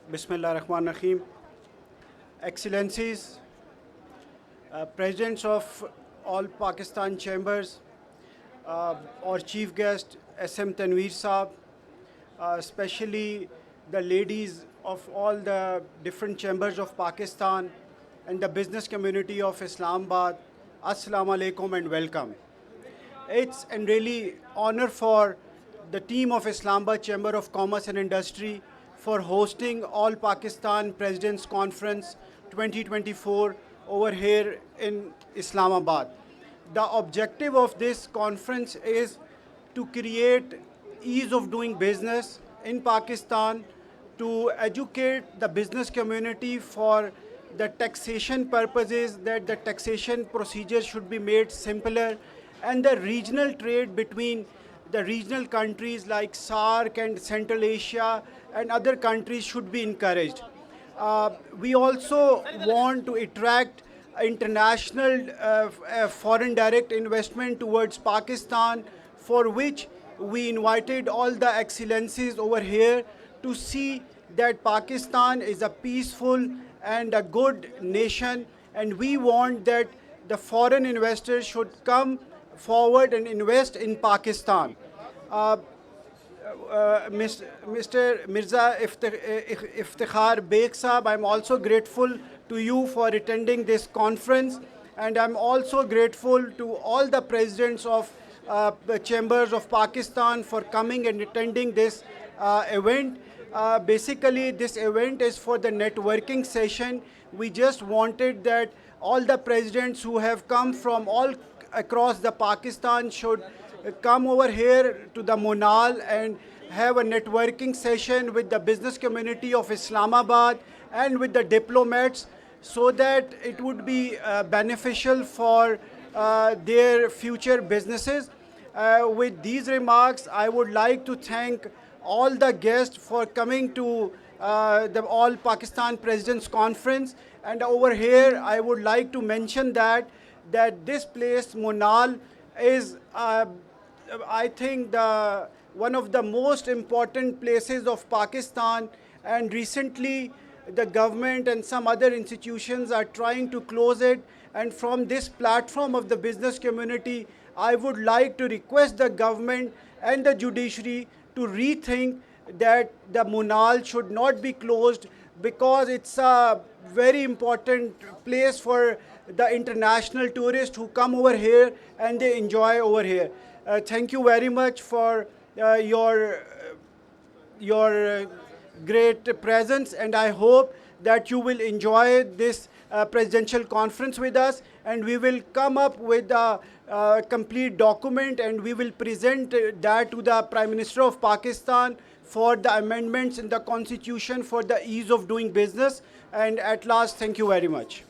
Bismillah Rahman Rahim. Excellencies, Presidents of all Pakistan chambers, our Chief Guest SM Tanveer Saab, especially the ladies of all the different chambers of Pakistan and the business community of Islamabad, Assalamu alaikum and welcome. It's a really honor for the team of Islamabad Chamber of Commerce and Industry for hosting All Pakistan Presidents Conference 2024 over here in Islamabad. The objective of this conference is to create ease of doing business in Pakistan, to educate the business community for the taxation purposes, that the taxation procedures should be made simpler, and the regional trade between the regional countries like SAARC and Central Asia and other countries should be encouraged. We also want to attract international foreign direct investment towards Pakistan, for which we invited all the excellencies over here to see that Pakistan is a peaceful and a good nation, and we want that the foreign investors should come forward and invest in Pakistan. Mr. Mirza Iftikhar Beg Saab, I'm also grateful to you for attending this conference, and I'm also grateful to all the presidents of the chambers of Pakistan for coming and attending this event. Basically, this event is for the networking session. We just wanted that all the presidents who have come from all across the Pakistan should come over here to the Monal and have a networking session with the business community of Islamabad and with the diplomats, so that it would be beneficial for their future businesses. With these remarks, I would like to thank all the guests for coming to the All Pakistan Presidents Conference. And over here, I would like to mention that this place, Monal, is, I think, one of the most important places of Pakistan. And recently, the government and some other institutions are trying to close it. And from this platform of the business community, I would like to request the government and the judiciary to rethink that the Monal should not be closed, because it's a very important place for the international tourists who come over here and they enjoy over here. Thank you very much for your great presence, and I hope that you will enjoy this presidential conference with us, and we will come up with a complete document and we will present that to the Prime Minister of Pakistan for the amendments in the constitution for the ease of doing business. And at last, thank you very much.